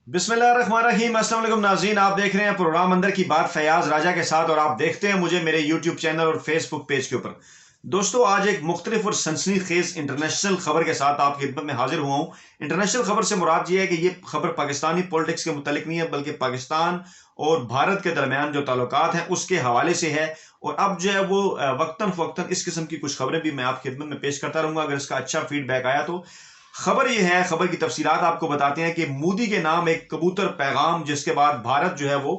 बिस्मिल्लाहिर्रहमानिर्रहीम। अस्सलाम वालेकुम नाज़रीन, आप देख रहे हैं प्रोग्राम अंदर की बात फैयाज राजा के साथ और आप देखते हैं मुझे मेरे यूट्यूब चैनल और फेसबुक पेज के ऊपर। दोस्तों, आज एक मुख्तलिफ और सनसनीखेज इंटरनेशनल खबर के साथ आपकी खिदमत में हाजिर हुआ हूँ। इंटरनेशनल खबर से मुराद ये है कि ये खबर पाकिस्तानी पॉलिटिक्स के मुतालिक नहीं है, बल्कि पाकिस्तान और भारत के दरमियान जो ताल्लुकात हैं उसके हवाले से है। और अब जो है वो वक्तन फवक्तन इस किस्म की कुछ खबरें भी मैं आपकी खिदमत में पेश करता रहूंगा। अगर इसका अच्छा फीडबैक आया तो खबर यह है, खबर की तफसीलात आपको बताते हैं कि मोदी के नाम एक कबूतर पैगाम, जिसके बाद भारत जो है वो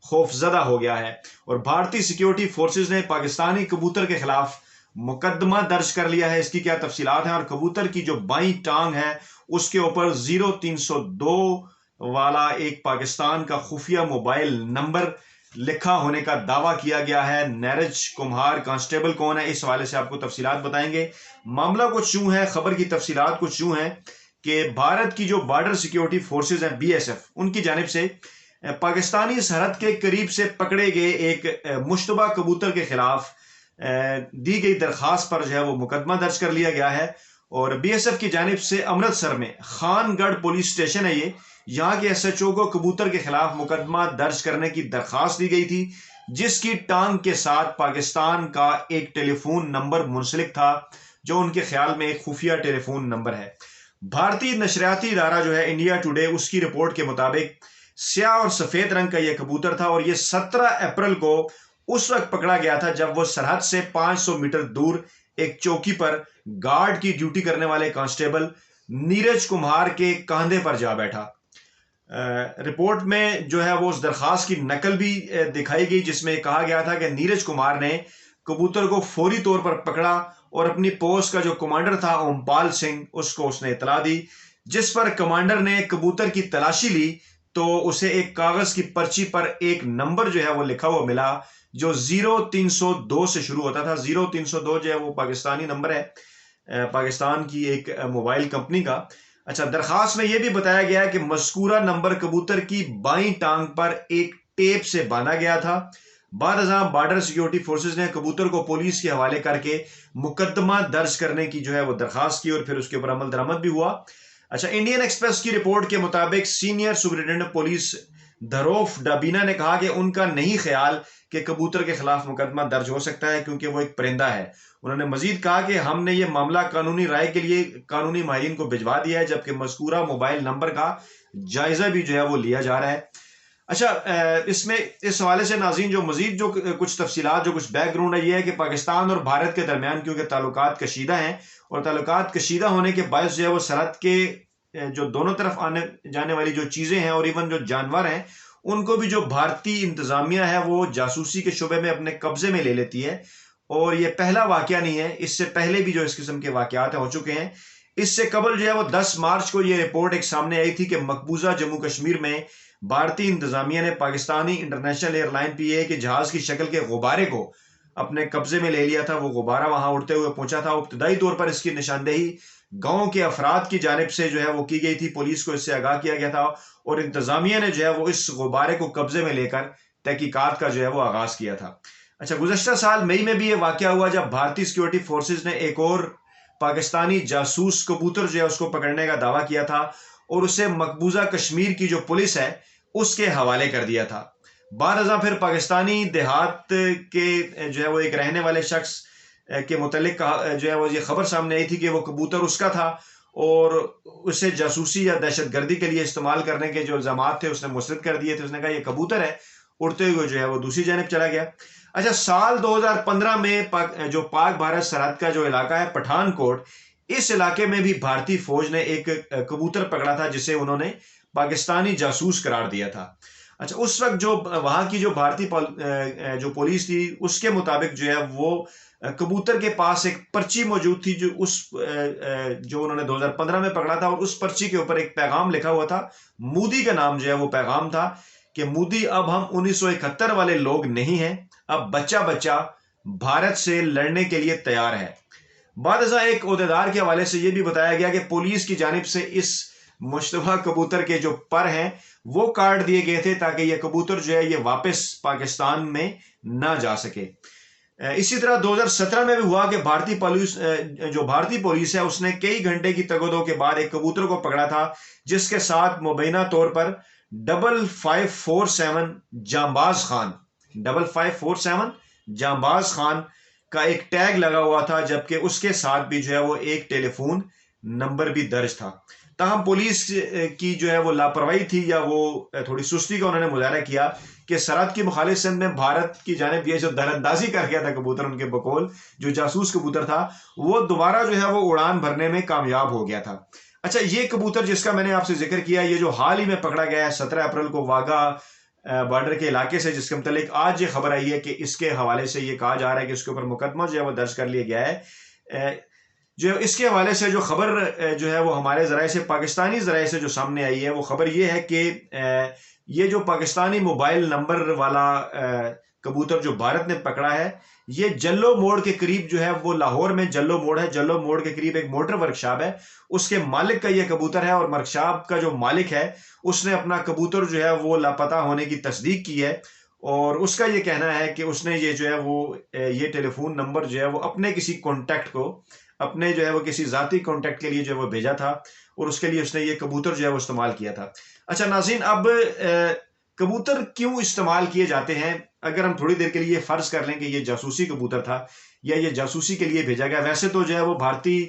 खौफजदा हो गया है और भारतीय सिक्योरिटी फोर्सेस ने पाकिस्तानी कबूतर के खिलाफ मुकदमा दर्ज कर लिया है। इसकी क्या तफसीलात हैं और कबूतर की जो बाई टांग है उसके ऊपर 0302 वाला एक पाकिस्तान का खुफिया मोबाइल नंबर लिखा होने का दावा किया गया है। नीरज कुमार कांस्टेबल कौन है, इस हवाले से आपको तफसीलात बताएंगे। मामला कुछ यूं है, खबर की तफसीलात कुछ यूं है कि भारत की जो बॉर्डर सिक्योरिटी फोर्सेज हैं बीएसएफ, उनकी जानिब से पाकिस्तानी सरहद के करीब से पकड़े गए एक मुश्तबा कबूतर के खिलाफ दी गई दरखास्त पर जो है वो मुकदमा दर्ज कर लिया गया है। और बीएसएफ की जानिब से अमृतसर में खानगढ़ पुलिस स्टेशन है ये, यहाँ के एसएचओ को कबूतर के खिलाफ मुकदमा दर्ज करने की दरखास्त दी गई थी, जिसकी टांग के साथ पाकिस्तान का एक टेलीफोन नंबर मुंसलिक था जो उनके ख्याल में एक खुफिया टेलीफोन नंबर है। भारतीय नशरियाती इदारा जो है इंडिया टुडे, उसकी रिपोर्ट के मुताबिक स्याह और सफेद रंग का यह कबूतर था और यह 17 अप्रैल को उस वक्त पकड़ा गया था जब वह सरहद से 500 मीटर दूर एक चौकी पर गार्ड की ड्यूटी करने वाले कांस्टेबल नीरज कुमार के कंधे पर जा बैठा। रिपोर्ट में जो है वो उस दरखास्त की नकल भी दिखाई गई, जिसमें कहा गया था कि नीरज कुमार ने कबूतर को फौरी तौर पर पकड़ा और अपनी पोस्ट का जो कमांडर था ओमपाल सिंह, उसको उसने इतला दी, जिस पर कमांडर ने कबूतर की तलाशी ली तो उसे एक कागज की पर्ची पर एक नंबर जो है वो लिखा हुआ मिला जो 0302 से शुरू होता था। 0302 जो है वो पाकिस्तानी नंबर है, पाकिस्तान की एक मोबाइल कंपनी का। अच्छा, दरखास्त में यह भी बताया गया है कि मज़कूरा नंबर कबूतर की बाईं टांग पर एक टेप से बांधा गया था। बाद बॉर्डर सिक्योरिटी फोर्सेस ने कबूतर को पुलिस के हवाले करके मुकदमा दर्ज करने की जो है वो दरखास्त की और फिर उसके ऊपर अमल दरामद भी हुआ। अच्छा, इंडियन एक्सप्रेस की रिपोर्ट के मुताबिक सीनियर सुपरिटेंडेंट पुलिस धरोफ डाबीना ने कहा कि उनका नहीं ख्याल कि कबूतर के खिलाफ मुकदमा दर्ज हो सकता है क्योंकि वो एक परिंदा है। उन्होंने मजीद कहा कि हमने ये मामला कानूनी राय के लिए कानूनी माहिरीन को भिजवा दिया है, जबकि मज़कूरा मोबाइल नंबर का जायजा भी जो है वो लिया जा रहा है। अच्छा, इसमें इस हवाले से नाज़रीन जो मजीद जो कुछ तफसीलात, जो कुछ बैकग्राउंड है, ये है कि पाकिस्तान और भारत के दरमियान क्योंकि ताल्लुकात कशीदा हैं और ताल्लुकात कशीदा होने के बायस जो है वो सरहद के जो दोनों तरफ आने जाने वाली जो चीज़ें हैं और इवन जो जानवर हैं उनको भी जो भारतीय इंतजामिया है वो जासूसी के शुबे में अपने कब्जे में ले लेती है। और ये पहला वाकया नहीं है, इससे पहले भी जो इस किस्म के वाकयात हो चुके हैं। इससे कबल जो है वो 10 मार्च को ये रिपोर्ट एक सामने आई थी कि मकबूजा जम्मू कश्मीर में भारतीय इंतजामिया ने पाकिस्तानी इंटरनेशनल एयरलाइन पीए के जहाज की शक्ल के गुब्बारे को अपने कब्जे में ले लिया था। वो गुब्बारा वहां उड़ते हुए पहुंचा था। इब्तदाई तौर पर इसकी निशानदेही गांव के अफराद की जानिब से जो है वो की गई थी, पुलिस को इससे आगाह किया गया था और इंतजामिया ने जो है वो इस गुब्बारे को कब्जे में लेकर तहकीकात का जो है वो आगाज किया था। अच्छा, गुज़श्ता साल मई में भी ये वाकया हुआ जब भारतीय सिक्योरिटी फोर्सेज ने एक और पाकिस्तानी जासूस कबूतर जो है उसको पकड़ने का दावा किया था और उसे मकबूजा कश्मीर की जो पुलिस है उसके हवाले कर दिया था। बाद फिर पाकिस्तानी देहात के जो है वो एक रहने वाले शख्स के मुतालिक जो है वो ये खबर सामने आई थी कि वो कबूतर उसका था और उसे जासूसी या दहशत गर्दी के लिए इस्तेमाल करने के जो इल्जामात थे उसने मुस्तरद कर दिए थे। उसने कहा ये कबूतर है, उड़ते हुए जो है वो दूसरी जानब चला गया। अच्छा, साल 2015 में जो पाक भारत सरहद का जो इलाका है पठानकोट, इस इलाके में भी भारतीय फौज ने एक कबूतर पकड़ा था जिसे उन्होंने पाकिस्तानी जासूस करार दिया था। अच्छा, उस वक्त जो वहां की जो भारतीय जो पुलिस थी उसके मुताबिक जो है वो कबूतर के पास एक पर्ची मौजूद थी जो उन्होंने 2015 में पकड़ा था और उस पर्ची के ऊपर एक पैगाम लिखा हुआ था। मोदी का नाम जो है वो पैगाम था कि मोदी, अब हम 1971 वाले लोग नहीं हैं, अब बच्चा बच्चा भारत से लड़ने के लिए तैयार है। बाद एक ओहदेदार के हवाले से यह भी बताया गया कि पुलिस की जानिब से इस मुश्तबा कबूतर के जो पर हैं वो काट दिए गए थे ताकि यह कबूतर जो है ये वापस पाकिस्तान में ना जा सके। اسی طرح 2017 میں بھی ہوا کہ بھارتی پولیس ہے اس نے کئی گھنٹے کی تگودو کے بعد ایک کبوتر کو پکڑا تھا جس کے ساتھ مبینہ طور پر 5547 جانباز خان 5547 جانباز خان کا ایک ٹیگ لگا ہوا تھا، جبکہ اس کے ساتھ بھی جو ہے وہ ایک ٹیلی فون نمبر بھی درج تھا۔ تاہم پولیس کی جو ہے وہ لاپرواہی تھی یا وہ تھوڑی سستی کا انہوں نے مظاہرہ کیا کہ سرحد کی مخالف سندھ میں بھارت کی جانب یہ جو در اندازی کر گیا تھا کبوتر، ان کے بقول جو جاسوس کبوتر تھا، وہ دوبارہ جو ہے وہ اڑان بھرنے میں کامیاب ہو گیا تھا۔ اچھا، یہ کبوتر جس کا میں نے آپ سے ذکر کیا، یہ جو حال ہی میں پکڑا گیا ہے 17 اپریل کو واگا بارڈر کے علاقے سے، جس کے متعلق آج یہ خبر آئی ہے کہ اس کے حوالے سے یہ کہا جا رہا ہے کہ اس کے اوپر مقدمہ جو ہے وہ درج کر لیا گیا ہے۔ جو اس کے حوالے سے جو خبر جو ہے وہ ہمارے ذرائع سے، پاکستانی ذرائع سے جو سامنے آئی ہے، وہ خبر یہ ہے کہ یہ جو پاکستانی موبائل نمبر والا کبوتر جو بھارت نے پکڑا ہے، یہ جلو موڑ کے قریب جو ہے وہ لاہور میں جلو موڑ ہے، جلو موڑ کے قریب ایک موٹر ورکشاپ ہے، اس کے مالک کا یہ کبوتر ہے، اور ورکشاپ کا جو مالک ہے اس نے اپنا کبوتر جو ہے وہ لاپتہ ہونے کی تصدیق کی ہے، اور اس کا یہ کہنا ہے کہ اس نے یہ جو ہے وہ یہ ٹیلی فون نمبر جو ہے وہ اپنے کسی کانٹیکٹ کو، اپنے جو ہے وہ کسی ذاتی کانٹیکٹ کے لیے جو ہے وہ بھیجا تھا، اور اس کے لیے اس نے یہ کبوتر جو ہے وہ استعمال کیا تھا۔ اچھا ناظرین، اب کبوتر کیوں استعمال کیے جاتے ہیں؟ اگر ہم تھوڑی دیر کے لیے فرض کر لیں کہ یہ جاسوسی کبوتر تھا یا یہ جاسوسی کے لیے بھیجا گیا، ویسے تو جو ہے وہ بھارتی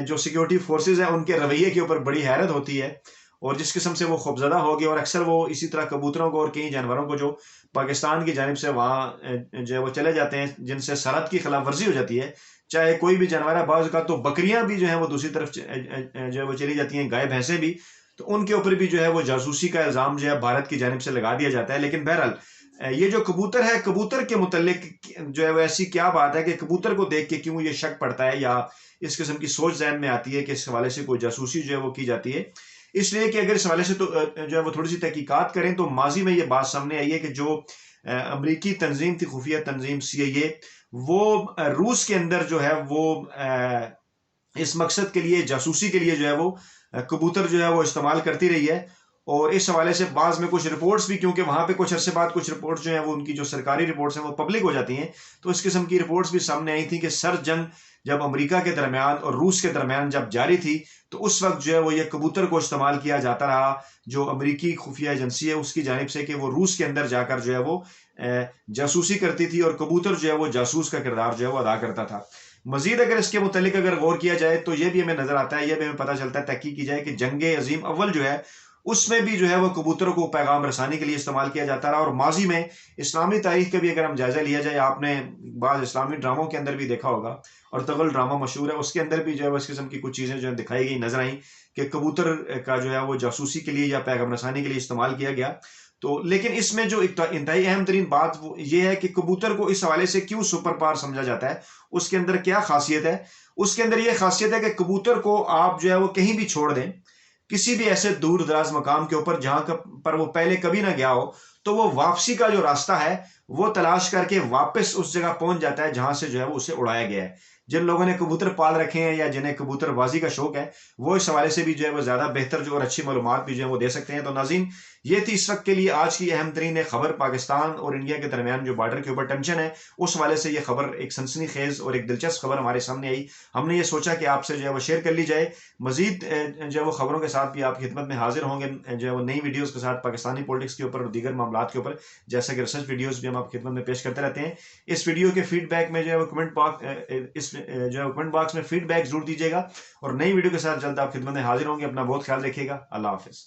جو سیکیورٹی فورسز ہیں ان کے رویے کے اوپر بڑی حیرت ہوتی ہے، اور جس قسم سے وہ خوفزدہ ہو گئے، اور اکثر وہ اسی طرح کبوتروں کو اور کئی جانوروں کو جو پاکستان کی جانب سے وہاں جو ہے وہ چلے جاتے ہیں، جن سے سرحد کی خلاف ورزی ہو جاتی ہے، چاہے کوئی بھی جانور ہے، بعض اوقات تو بکریاں بھی جو ہیں وہ دوسری طرف جو ہے وہ چلی جاتی ہیں، گائے بھینسیں بھی، تو ان کے اوپر بھی جو ہے وہ جاسوسی کا الزام جو ہے بھارت کی جانب سے لگا دیا جاتا ہے۔ لیکن بہرحال یہ جو کبوتر ہے، کبوتر کے متعلق جو ہے وہ ایسی کیا بات ہے کہ کبوتر کو دیکھ کے کیوں یہ شک پڑتا ہے یا اس قسم کی سوچ ذہن میں آتی ہے کہ اس حوالے سے کوئی جاسوسی جو ہے وہ کی جاتی ہے؟ اس لیے کہ اگر اس حوالے سے تو جو ہے وہ تھوڑی سی تحقیقات کریں تو ماضی میں یہ بات سامنے آئی ہے کہ جو امریکی تنظیم تھی، خفیہ تنظیم CIA، وہ روس کے اندر جو ہے وہ اس مقصد کے لیے، جاسوسی کے لیے جو ہے وہ کبوتر جو ہے وہ استعمال کرتی رہی ہے، اور اس حوالے سے بعض میں کچھ رپورٹس بھی، کیونکہ وہاں پہ کچھ عرصے بعد کچھ رپورٹس جو ہیں وہ ان کی جو سرکاری رپورٹس ہیں وہ پبلک ہو جاتی ہیں، تو اس قسم کی رپورٹس بھی سامنے آئی تھیں کہ سرد جنگ جب امریکہ کے درمیان اور روس کے درمیان جب جاری تھی، تو اس وقت جو ہے وہ یہ کبوتر کو استعمال کیا جاتا رہا، جو امریکی خفیہ ایجنسی ہے اس کی جانب سے، کہ وہ روس کے اندر جا کر جو ہے وہ جاسوسی کرتی تھی، اور کبوتر جو ہے وہ جاسوس کا کردار جو ہے وہ ادا کرتا تھا۔ مزید اگر اس کے متعلق اگر غور کیا جائے تو یہ بھی ہمیں نظر آتا ہے، یہ بھی ہمیں پتہ چلتا ہے، تحقیق کی جائے کہ جنگ عظیم اول جو ہے اس میں بھی جو ہے وہ کبوتروں کو پیغام رسانی کے لیے استعمال کیا جاتا رہا، اور ماضی میں اسلامی تاریخ کا بھی اگر ہم جائزہ لیا جائے، آپ نے بعض اسلامی ڈراموں کے اندر بھی دیکھا ہوگا، اور تغل ڈرامہ مشہور ہے، اس کے اندر بھی جو ہے وہ اس قسم کی کچھ چیزیں جو دکھائی گئی، نظر آئیں کہ کبوتر کا جو ہے وہ جاسوسی کے لیے یا پیغام رسانی کے لیے استعمال کیا گیا۔ تو لیکن اس میں جو انتہائی اہم ترین بات یہ ہے کہ کبوتر کو اس حوالے سے کیوں سپر پاور سمجھا جاتا ہے، اس کے اندر کیا خاصیت ہے؟ اس کے اندر یہ خاصیت ہے کہ کبوتر کو آپ جو ہے وہ کہیں بھی چھوڑ دیں، کسی بھی ایسے دور دراز مقام کے اوپر جہاں پر وہ پہلے کبھی نہ گیا ہو، تو وہ واپسی کا جو راستہ ہے وہ تلاش کر کے واپس اس جگہ پہنچ جاتا ہے جہاں سے جو ہے وہ اسے اڑایا گیا ہے۔ جن لوگوں نے کبوتر پال رکھے ہیں یا جنہیں کبوتر بازی کا شوق ہے، وہ اس حوالے سے بھی جو ہے وہ زیادہ بہتر جو اور اچھی معلومات بھی جو ہے وہ دے سکتے ہیں۔ تو ناظرین، یہ تھی اس وقت کے لیے آج کی اہم ترین خبر، پاکستان اور انڈیا کے درمیان جو بارڈر کے اوپر ٹینشن ہے، اس حوالے سے یہ خبر ایک سنسنی خیز اور ایک دلچسپ خبر ہمارے سامنے آئی، ہم نے یہ سوچا کہ آپ سے جو ہے وہ شیئر کر لی جائے۔ مزید جو ہے وہ خبروں کے ساتھ بھی آپ کی خدمت میں حاضر ہوں گے، جو ہے وہ نئی ویڈیوز کے ساتھ پاکستانی پولیٹکس کے اوپر اور دیگر معاملات کے اوپر، جیسا کہ ریسرچ ویڈیوز بھی ہم آپ کی خدمت میں پیش کرتے رہتے ہیں۔ اس ویڈیو کے فیڈ بیک میں جو ہے وہ کمنٹ باکس میں فیڈ بیک ضرور دیجیے گا، اور نئی ویڈیو کے ساتھ جلد آپ خدمت میں حاضر ہوں گے۔ اپنا بہت خیال رکھیے گا، اللہ حافظ۔